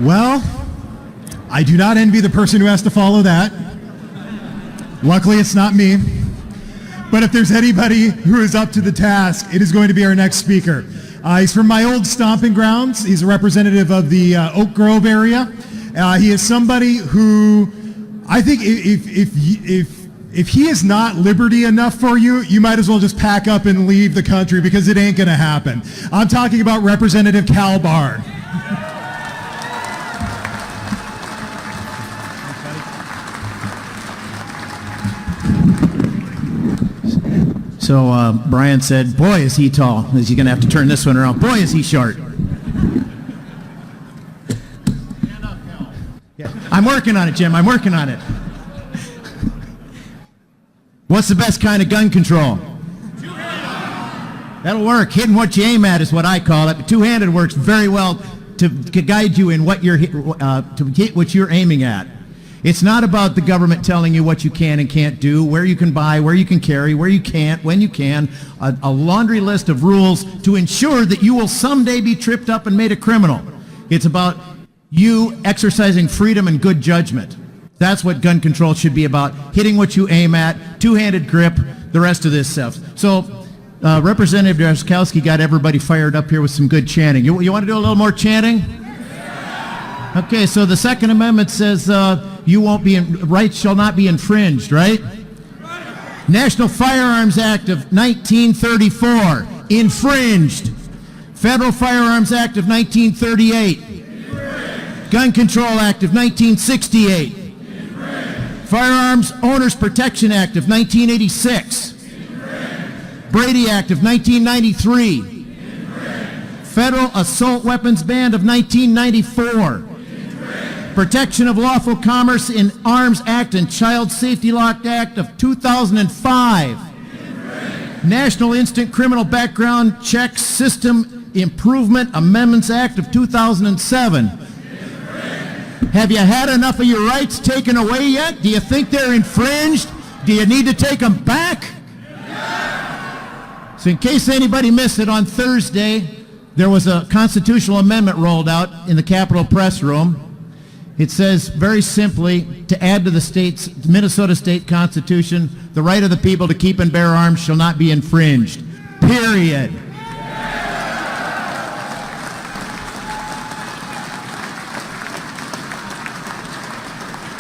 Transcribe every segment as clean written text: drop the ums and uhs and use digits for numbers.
Well, I do not envy the person who has to follow that. Luckily, it's not me. But if there's anybody who is up to the task, it is going to be our next speaker. He's from my old stomping grounds. He's a representative of the Oak Grove area. He is somebody who, I think if he is not liberty enough for you, you might as well just pack up and leave the country, because it ain't going to happen. I'm talking about Representative Cal Bahr. So Brian said, boy, is he tall. Is he going to have to turn this one around? Boy, is he short. I'm working on it, Jim. I'm working on it. What's the best kind of gun control? That'll work. Hitting what you aim at is what I call it. But two-handed works very well to guide you in what you're to hit what you're aiming at. It's not about the government telling you what you can and can't do, where you can buy, where you can carry, where you can't, when you can, a laundry list of rules to ensure that you will someday be tripped up and made a criminal. It's about you exercising freedom and good judgment. That's what gun control should be about, hitting what you aim at, two-handed grip, the rest of this stuff. So Representative Drazkowski got everybody fired up here with some good chanting. You want to do a little more chanting? Okay, so the Second Amendment says rights shall not be infringed, right? National Firearms Act of 1934, infringed. Federal Firearms Act of 1938. Infringed. Gun Control Act of 1968. Infringed. Firearms Owners Protection Act of 1986. Infringed. Brady Act of 1993. Infringed. Federal Assault Weapons Ban of 1994. Protection of Lawful Commerce in Arms Act and Child Safety Law Act of 2005. National Instant Criminal Background Check System Improvement Amendments Act of 2007. Have you had enough of your rights taken away yet? Do you think they're infringed? Do you need to take them back? So in case anybody missed it, on Thursday, there was a constitutional amendment rolled out in the Capitol Press Room. It says very simply, to add to the Minnesota State Constitution, the right of the people to keep and bear arms shall not be infringed. Period.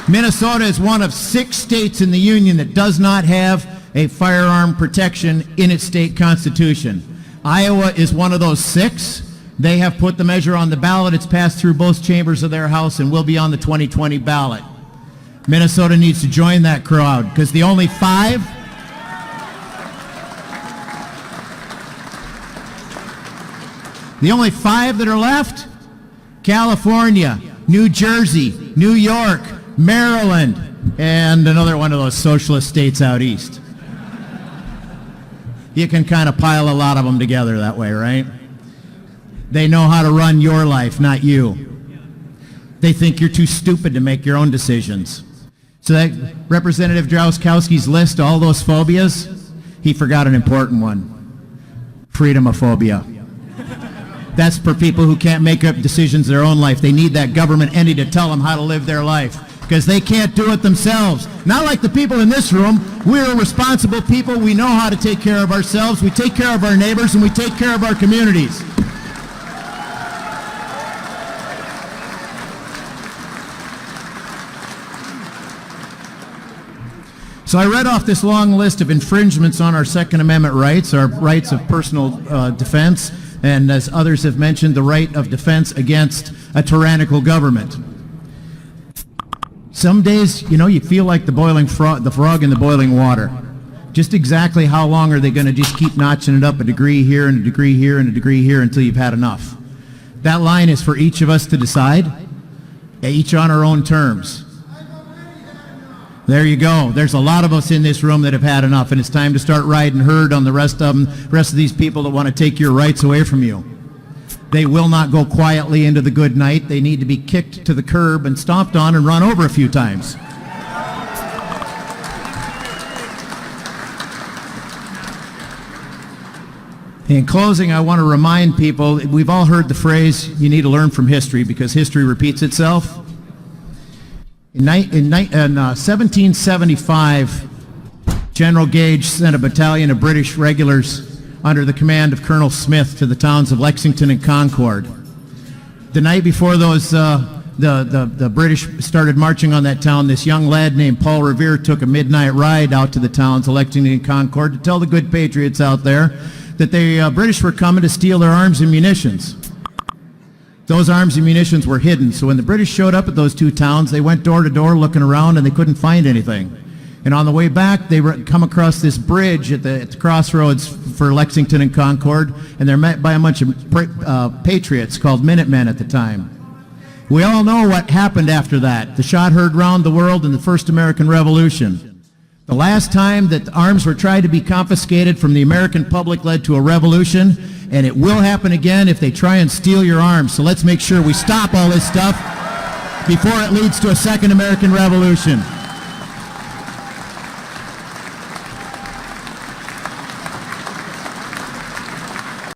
Minnesota is one of 6 states in the Union that does not have a firearm protection in its state constitution. Iowa is one of those 6. They have put the measure on the ballot. It's passed through both chambers of their House and will be on the 2020 ballot. Minnesota needs to join that crowd, because the only 5 that are left, California, New Jersey, New York, Maryland, and another one of those socialist states out east. You can kind of pile a lot of them together that way, right? They know how to run your life, not you. They think you're too stupid to make your own decisions. So that Representative Drazkowski's list, all those phobias, he forgot an important one. Freedomophobia. That's for people who can't make up decisions in their own life. They need that government entity to tell them how to live their life, because they can't do it themselves. Not like the people in this room. We're responsible people. We know how to take care of ourselves. We take care of our neighbors, and we take care of our communities. So I read off this long list of infringements on our Second Amendment rights, our rights of personal defense, and as others have mentioned, the right of defense against a tyrannical government. Some days, you feel like the frog in the boiling water. Just exactly how long are they going to just keep notching it up, a degree here and a degree here and a degree here, until you've had enough? That line is for each of us to decide, each on our own terms. There you go. There's a lot of us in this room that have had enough, and it's time to start riding herd on the rest of these people that want to take your rights away from you. They will not go quietly into the good night. They need to be kicked to the curb and stomped on and run over a few times. In closing, I want to remind people, we've all heard the phrase, you need to learn from history because history repeats itself. In 1775, General Gage sent a battalion of British regulars under the command of Colonel Smith to the towns of Lexington and Concord. The night before the British started marching on that town, this young lad named Paul Revere took a midnight ride out to the towns of Lexington and Concord to tell the good patriots out there that the British were coming to steal their arms and munitions. Those arms and munitions were hidden, so when the British showed up at those two towns, they went door to door looking around and they couldn't find anything. And on the way back, they come across this bridge at the crossroads for Lexington and Concord, and they're met by a bunch of patriots called Minutemen at the time. We all know what happened after that. The shot heard round the world in the first American Revolution. The last time that arms were tried to be confiscated from the American public led to a revolution, and it will happen again if they try and steal your arms. So let's make sure we stop all this stuff before it leads to a second American Revolution.